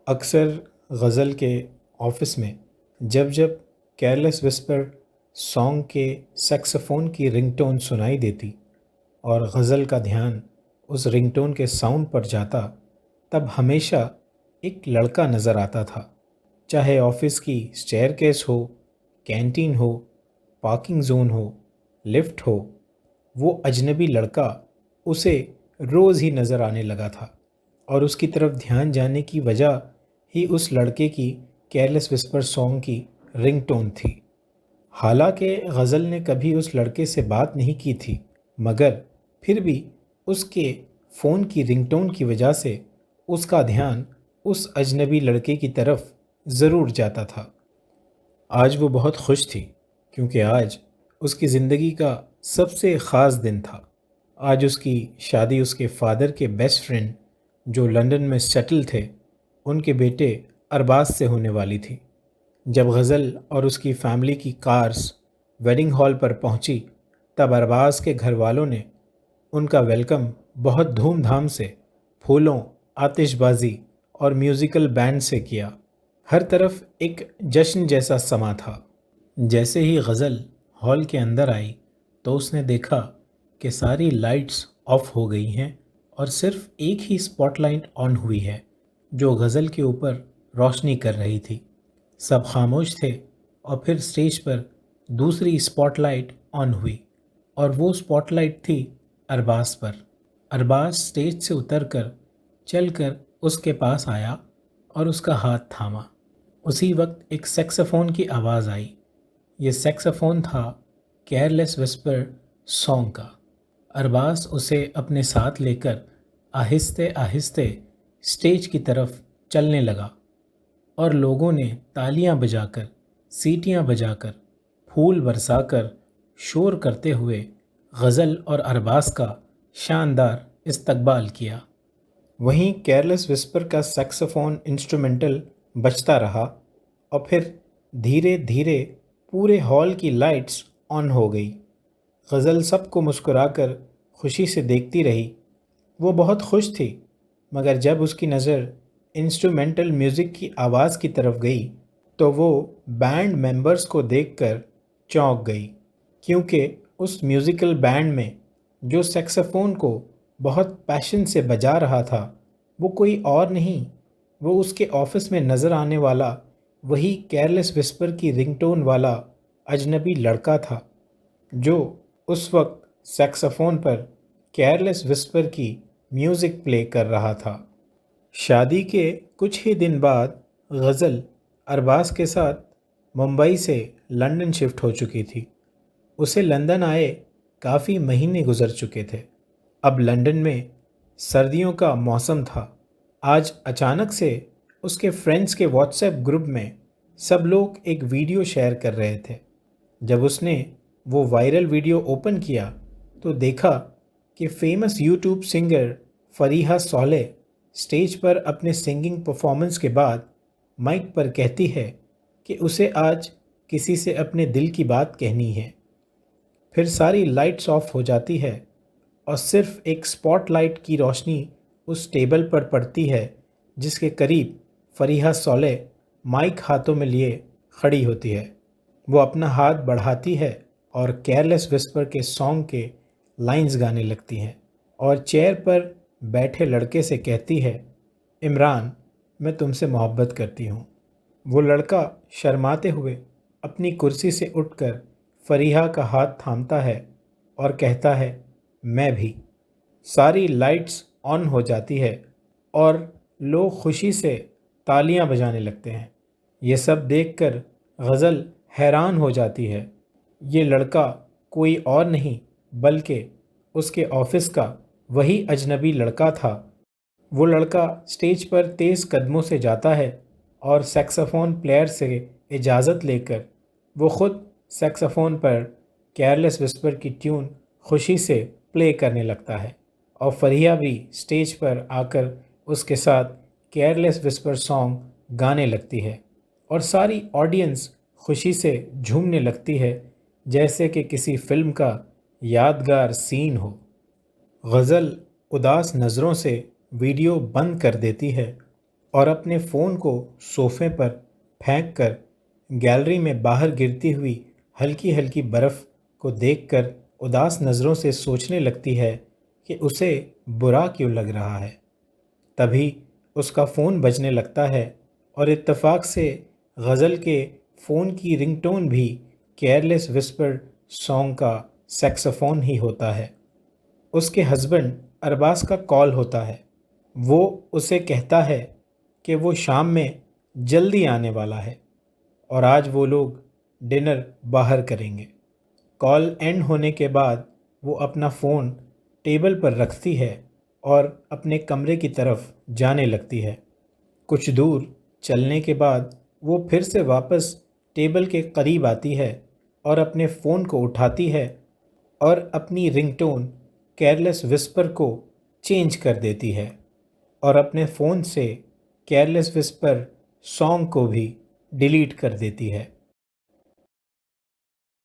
اکثر غزل کے آفس میں جب جب کیئرلیس وسپر سانگ کے سیکسفون کی رنگ ٹون سنائی دیتی اور غزل کا دھیان اس رنگ ٹون کے ساؤنڈ پر جاتا، تب ہمیشہ ایک لڑکا نظر آتا تھا۔ چاہے آفس کی اسٹیئر کیس ہو، کینٹین ہو، پارکنگ زون ہو، لفٹ ہو، وہ اجنبی لڑکا اسے روز ہی نظر آنے لگا تھا، اور اس کی طرف دھیان جانے کی وجہ ہی اس لڑکے کی کیئرلیس وسپر سانگ کی رنگ ٹون تھی۔ حالانکہ غزل نے کبھی اس لڑکے سے بات نہیں کی تھی، مگر پھر بھی اس کے فون کی رنگ ٹون کی وجہ سے اس کا دھیان اس اجنبی لڑکے کی طرف ضرور جاتا تھا۔ آج وہ بہت خوش تھی، کیونکہ آج اس کی زندگی کا سب سے خاص دن تھا۔ آج اس کی شادی اس کے فادر کے بیسٹ فرینڈ جو لندن میں سیٹل تھے، ان کے بیٹے ارباز سے ہونے والی تھی۔ جب غزل اور اس کی فیملی کی کارز ویڈنگ ہال پر پہنچی، تب ارباز کے گھر والوں نے ان کا ویلکم بہت دھوم دھام سے پھولوں، آتش بازی اور میوزیکل بینڈ سے کیا۔ ہر طرف ایک جشن جیسا سما تھا۔ جیسے ہی غزل ہال کے اندر آئی تو اس نے دیکھا کہ ساری لائٹس آف ہو گئی ہیں اور صرف ایک ہی اسپاٹ لائٹ آن ہوئی ہے جو غزل کے اوپر روشنی کر رہی تھی۔ سب خاموش تھے، اور پھر اسٹیج پر دوسری اسپاٹ لائٹ آن ہوئی، اور وہ اسپاٹ لائٹ تھی ارباز پر۔ ارباز اسٹیج سے اتر کر چل کر اس کے پاس آیا اور اس کا ہاتھ تھاما۔ اسی وقت ایک سیکسفون کی آواز آئی۔ یہ سیکسفون تھا کیئرلیس وسپر سانگ کا۔ ارباز اسے اپنے ساتھ لے کر آہستہ آہستہ اسٹیج کی طرف چلنے لگا، اور لوگوں نے تالیاں بجا کر، سیٹیاں بجا کر، پھول برسا کر، شور کرتے ہوئے غزل اور ارباز کا شاندار استقبال کیا۔ وہیں کیئرلیس وسپر کا سیکسفون انسٹرومنٹل بجتا رہا، اور پھر دھیرے دھیرے پورے ہال کی لائٹس آن ہو گئی۔ غزل سب کو مسکرا کر خوشی سے دیکھتی رہی۔ وہ بہت خوش تھی، مگر جب اس کی نظر انسٹرومنٹل میوزک کی آواز کی طرف گئی تو وہ بینڈ ممبرز کو دیکھ کر چونک گئی، کیونکہ اس میوزیکل بینڈ میں جو سیکسفون کو بہت پیشن سے بجا رہا تھا وہ کوئی اور نہیں، وہ اس کے آفس میں نظر آنے والا وہی کیئرلیس وسپر کی رنگ ٹون والا اجنبی لڑکا تھا جو اس وقت سیکسفون پر کیئرلیس وسپر کی میوزک پلے کر رہا تھا۔ شادی کے کچھ ہی دن بعد غزل ارباز کے ساتھ ممبئی سے لندن شفٹ ہو چکی تھی۔ اسے لندن آئے کافی مہینے گزر چکے تھے۔ اب لندن میں سردیوں کا موسم تھا۔ آج اچانک سے اس کے فرینڈز کے واٹس ایپ گروپ میں سب لوگ ایک ویڈیو شیئر کر رہے تھے۔ جب اس نے وہ وائرل ویڈیو اوپن کیا تو دیکھا کہ فیمس یوٹیوب سنگر فریحہ صالح اسٹیج پر اپنے سنگنگ پرفارمنس کے بعد مائک پر کہتی ہے کہ اسے آج کسی سے اپنے دل کی بات کہنی ہے۔ پھر ساری لائٹس آف ہو جاتی ہے، اور صرف ایک اسپاٹ لائٹ کی روشنی اس ٹیبل پر پڑتی ہے جس کے قریب فریحہ صالح مائک ہاتھوں میں لیے کھڑی ہوتی ہے۔ وہ اپنا ہاتھ بڑھاتی ہے اور کیئرلیس وسپر کے سانگ کے لائنز گانے لگتی ہیں، اور چیئر پر بیٹھے لڑکے سے کہتی ہے، عمران، میں تم سے محبت کرتی ہوں۔ وہ لڑکا شرماتے ہوئے اپنی کرسی سے اٹھ کر فریحہ کا ہاتھ تھامتا ہے اور کہتا ہے، میں بھی۔ ساری لائٹس آن ہو جاتی ہے اور لوگ خوشی سے تالیاں بجانے لگتے ہیں۔ یہ سب دیکھ کر غزل حیران ہو جاتی ہے۔ یہ لڑکا کوئی اور نہیں بلکہ اس کے آفس کا وہی اجنبی لڑکا تھا۔ وہ لڑکا اسٹیج پر تیز قدموں سے جاتا ہے اور سیکسفون پلیئر سے اجازت لے کر وہ خود سیکسفون پر کیئرلیس وسپر کی ٹیون خوشی سے پلے کرنے لگتا ہے، اور فریحہ بھی اسٹیج پر آ کر اس کے ساتھ کیئرلیس وسپر سانگ گانے لگتی ہے، اور ساری آڈینس خوشی سے جھومنے لگتی ہے جیسے کہ کسی فلم کا یادگار سین ہو۔ غزل اداس نظروں سے ویڈیو بند کر دیتی ہے اور اپنے فون کو صوفے پر پھینک کر گیلری میں باہر گرتی ہوئی ہلکی ہلکی برف کو دیکھ کر اداس نظروں سے سوچنے لگتی ہے کہ اسے برا کیوں لگ رہا ہے۔ تبھی اس کا فون بجنے لگتا ہے اور اتفاق سے غزل کے فون کی رنگ ٹون بھی کیئرلیس وسپر سانگ کا سیکسوفون ہی ہوتا ہے۔ اس کے ہسبینڈ ارباز کا کال ہوتا ہے۔ وہ اسے کہتا ہے کہ وہ شام میں جلدی آنے والا ہے اور آج وہ لوگ ڈنر باہر کریں گے۔ کال اینڈ ہونے کے بعد وہ اپنا فون ٹیبل پر رکھتی ہے اور اپنے کمرے کی طرف جانے لگتی ہے۔ کچھ دور چلنے کے بعد وہ پھر سے واپس ٹیبل کے قریب آتی ہے اور اپنے فون کو اٹھاتی ہے اور اپنی رنگ ٹون کیئرلیس وسپر کو چینج کر دیتی ہے اور اپنے فون سے کیئرلیس وسپر سانگ کو بھی ڈیلیٹ کر دیتی ہے۔